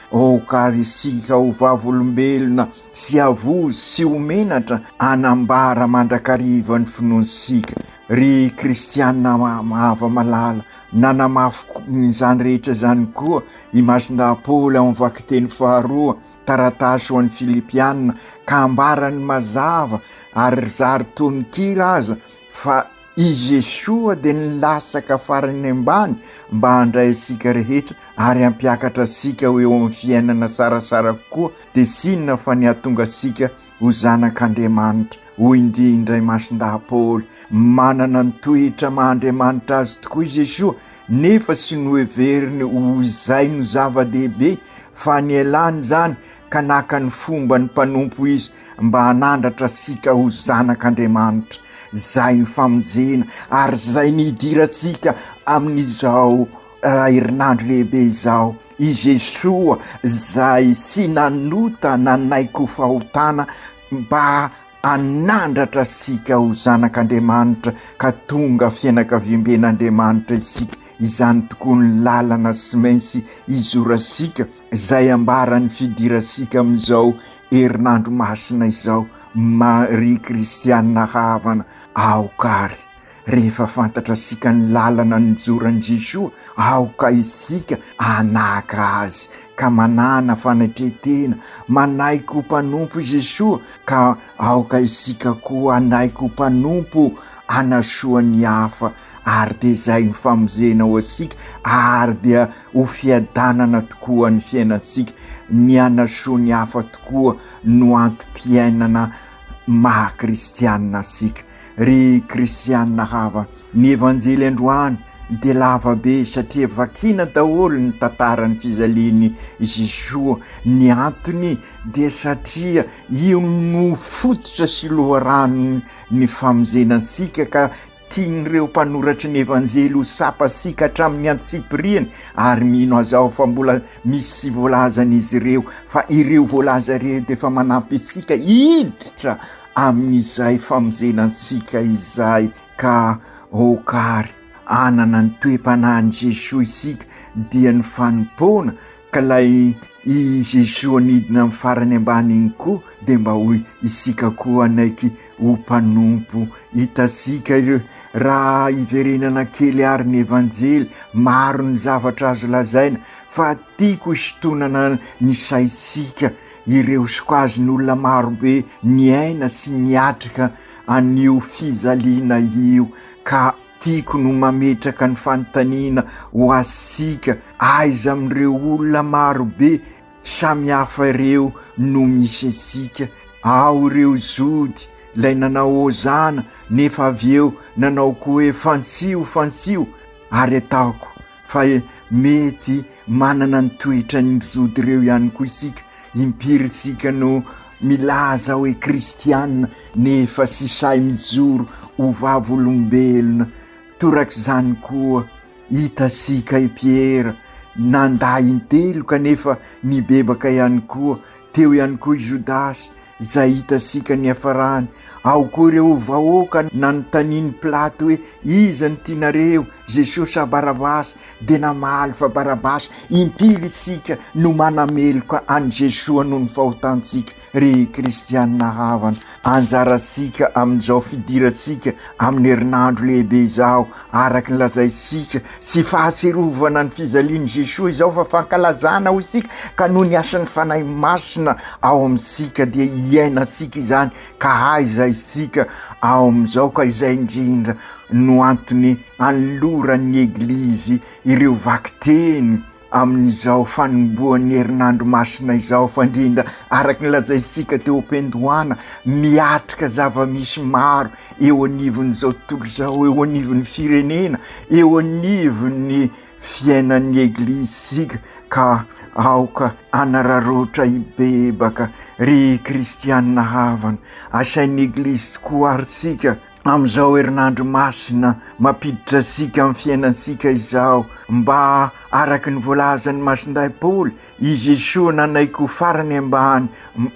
ka isika ho vavolombelona sy avozy sy homenatra anambara mandrakariva ny finoansika ry kristianina hava malala nanamafy izany rehetra zany koa i masinda Paoly ao mivaky teny faharoa taratasy ho an'ny Filipianina ka ambarany mazava ary zary tonikira aza fa i Jesoa dia nilasaka farany ambany mba handray asika rehetra ary hampiakatra asika ho eo amin'ny fiainana sarasara koa dia sinona fa ny hahatonga asika ho zanak'Andriamanitra hoy indrindra i masinda Paoly manana ny toetra mahandriamanitra azy tokoa i Jesoa nefa sy noheveriny ho izay no zava-dehibe fa ny elany zany ka naka ny fomba ny mpanompo izy mba hanandratra asika ho zanak'Andriamanitra zay ny famonjena ary zay ny idiratsika amin'izao herinandro lehibe izao i Jesoa zay sy nanota nanaiko fahotana mba anandratra asika ho zanak'Andriamanitra ka tonga fianakaviam-ben'Andriamanitra isika izany tokoa ny lalana sy mainsy izorasika zay ambarany fidirasika amin'izao herinandro masina izao ry kristianina havana aokary rehefa fantatra asika ny lalana ny joran'i Jesoa aoka isika anaka azy ka manana fanatretena manaiko mpanompo Jesoa ka aoka isika koa anaiko mpanompo anasoany hafa ary dia zay ny famonjena ho asika ary dia ho fiadanana tokoa ny fiainantsika ny anasoany hafa tokoa no antom-piainana maha-kristianina asika ry kristianina hava ny evanjely androany dia lava be satria vakina daholo ny tantarany fizaliany Jesoa ny antony dia satria io no fototra sy loharano ny famonjenantsika ka tian'ireo mpanoratra ny evanjely ho sapasika hatramin'ny antsipiriany ary mino azao fa mbola misy voalazan'izy ireo fa ireo voalaza ireo dia fa manampy isika hiditra amin'izay famonjenantsika izay ka okary anana ny toe-panahany Jesoa isika dia ny fanompona ka lay i Jesoa nidina amin'ny farany ambany igny koa dia mba hoy isika koa anaiky ho mpanompo hitasika raha iverenana kely ary ny evanjely maro ny zavatra azo lazaina fa tiako isotonana ny saitsika ireo sokazin'olona marobe ny aina sy ny atrika an'io fizaliana io ka tiako no mametraka ny fanontaniana ho asika aiza amin'ireo olona marobe samihafa ireo no misy asika. Ao ireo zody lay nanao ozana nefa avy eo nanao koa hoe fansio ary ataoko fa mety manana ny toetra ny zody ireo ihany koa isika. Impiry isika no milaza hoe kristianina nefa sisay mijoro ho vavolombelona. Torak'izany koa hitasika i Piera nanday intelo kanefa nibebaka ihany koa. Teo ihany koa i Jodasy zay hitasika ny hafarany. Ao koa ireo vahoaka nanotaniny Pilato hoe iza ny tianareo, Jesosy sa Barabasy? De namaly fa Barabasy. Impiry isika no manameloka any Jesosy noho ny fahotantsika. Ry kristianina havana, anjarasika amin'izao fidirasika amin'ny herinandro lehibe izao araky nylazaisika sy fahaserovana ny fizaliany Jesosy izao fa fankalazana ho isika ka noho ny asan'ny fanahy masina ao amin'isika dia iaina sika izany ka aiza isika ao amin'izao. Ka izay indrindra no antony anloran'ny eglizy ireo vakiteny amin'izao fanomboan'ny herinandro masina izao fa indrindra araky nylazaisika teo am-pendohana miatrika zava-misy maro eo anivon'izao tontolo izao, eo anivon'ny firenena, eo anivon'ny fiainan'ny eglizy sika ka aoka anararotra ibebaka. Ry kristianina havana, asain'ny eglizy tokoa ary sika amin'izao herinandro masina mampiditra asika amin'ny fiainansika izao mba araky ny voalazan'ny masinday Paoly i Jesosy nanaiko farany ambany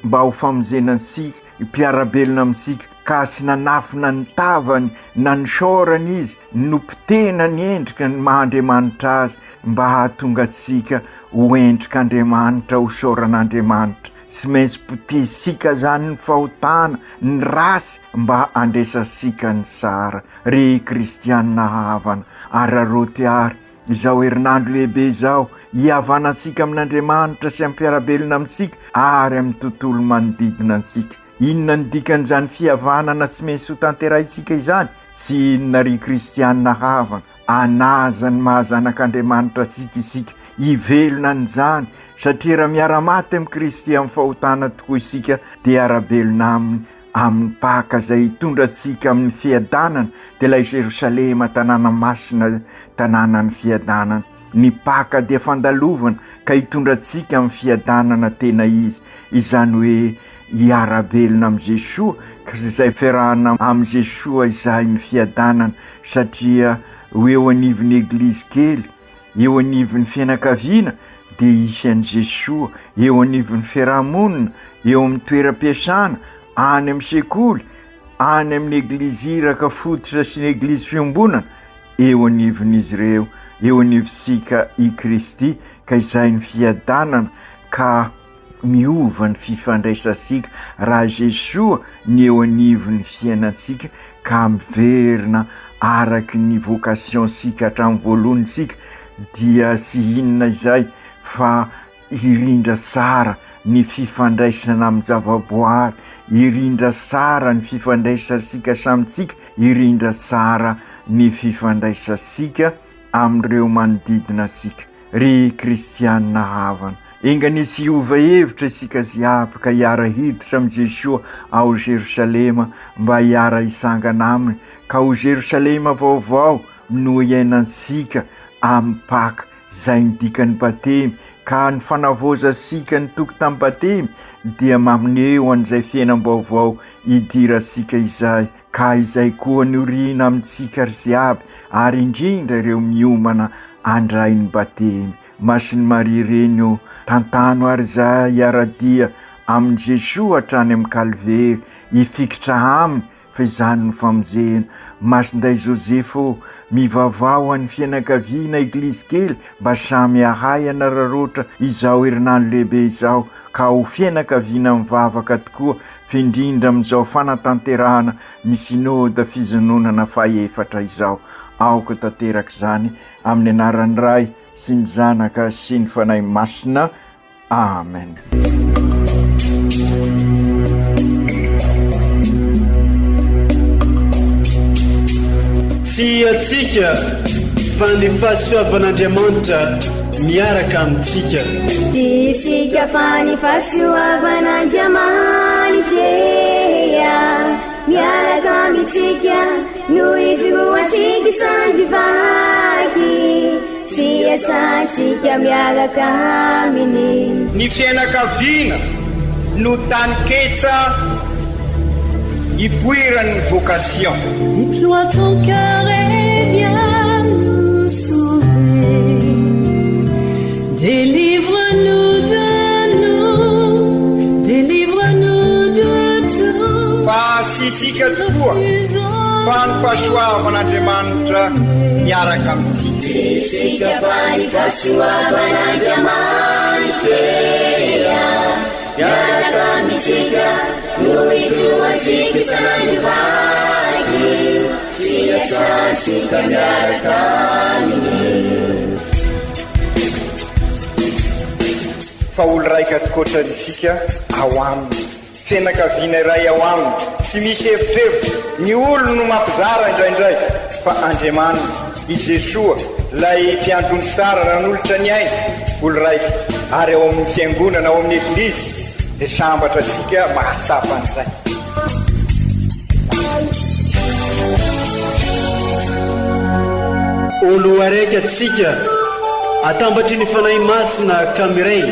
mba ho famonjenantsika mpiarabelona amintsika ka sy nanafina ny tavany na ny saorany izy nompitena ny endrika ny mahandriamanitra azy mba hahatonga atsika ho endrika Andriamanitra ho saoran'Andriamanitra. Sy maintsy potesika zany ny fahotana ny rasy mba andresasika ny sara. Ry kristianina havana, araroty ary izao herinandro lehibe izao hiavanasika amin'Andriamanitra sy ampiarabelona amintsika ary amin'ny tontolo manodidina antsika. Inona ny dikan'izany fihavanana sy maintsy ho tanterahisika izany? Sy inona ry kristianina havana, anaza ny mahazanak'Andriamanitra atsika isika hivelona n'izany satria raha miara-maty amin'ny Kristy amin'ny fahotana tokoa isika dia arabelona aminy amin'ny paka izay hitondra antsika amin'ny fiadanana dia ilay Jerosalema tanàna masina tanàna ny fiadanana. Ny paka dia fandalovana ka hitondra antsika amin'ny fiadanana tena izy, izany hoe hiarabelona amin'ny Jesosy ka izay fiarahana amin'ny Jesosy izay ny fiadanana satria eo anivon'ny eglizy kely, eo anivon'ny fianakaviana dia isy an'i Jesosy, eo anivon'ny fiarahamonina, eo amin'ny toeram-piasana, any amin'ny sekoly, any amin'ny eglizy iraka fototra sy ny eglizy fiombonana, eo anivon'izy ireo, eo anivonsika i Kristy ka izay ny fiadanana ka miova ny fifandraisasika raha Jesosy ny eo anivon'ny fiainansika ka miverina araky ny vocation sika hatramin'ny voalohany sika dia sy inona izay fa irindra tsara ny fifandraisana amin'ny zavaboary, irindra tsara ny fifandraisasika samitsika, irindra tsara ny fifandraisasika amin'ireo manodidina sika. Ry kristianina havana, enganisy hiova hevitra isika ziaby ka hiara hiditra amin'ny Jesosy ao Jerosalema mba hiara hisangana aminy ka ho Jerosalema vaovao no iainansika amin'ny paka izay ny dikan'ny batemy ka ny fanavozasika ny toky tamin'ny batemy dia mamineo an'izay fiainam-baovao hidirasika izay ka izay koa nioriana amintsika ziaby ary indrindra ireo miomana andray ny batemy. Masin'ny Maria reny tantano ary zay hiaradia amin'i Jesosy hatrany amin'ny Kalvery hifikitra aminy fa izany ny famonjena. Masinday Josefo mivavao an'ny fianakaviana eglizy kely mba samy ahay anararotra izao herinandro lehibe izao ka ho fianakaviana mivavaka tokoa findrindra amin'izao fanatanterahana ny sinôda fizononana fahaefatra izao. Aoka tanteraka izany amin'ny anaran'ny Ray sy ny Zanaka sy ny Fanahy Masina. Amen. tsy atsika fa ny fahasoavan'Andriamanitra miaraka amintsika. Isika fa ny fahasoavan'Andriamanitra miaraka amintsika noho izoroantsika sandrivaky sy asantsika miaraka aminy. Ny fianakaviana no tany-ketsa ipoiran'ny vocation. Déploie ton cœur et viens nous sauver. Délivre-nous de nous, délivre-nous de tout. Fa sisika tokoa fa ny fahasoavan'Andriamanitra miaraka amintsika. Sisika fa ny fahasoavan'Andriamanitra miaraka amintsika noho izoroantsika sandrivaky sy asantsika miaraka aminy. Fa olo raika atokotran'isika ao aminy, fianakaviana iray ao aminy, tsy misy hevitrevitra. Ny olo no mampizara indraindray fa Andriamanitra i Jesoa lay mpiandrony tsara ranolotra ny aina olo raika, ary ao amin'ny fiangonana ao amin'ny eglizy dia sambatra antsika mahasapan'izay. Olo araiky atsika atambatry ny fanahy masina kamiray,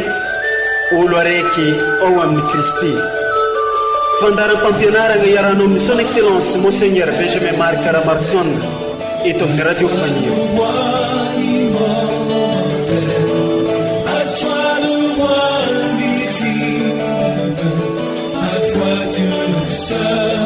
olo araiky ao amin'ny Kristy. Fandaram-pampianarana iarahanao amin'ny son excellence Monseigneur Benjamin Marc Caramarson eto amin'ny radio Fanio. Sun.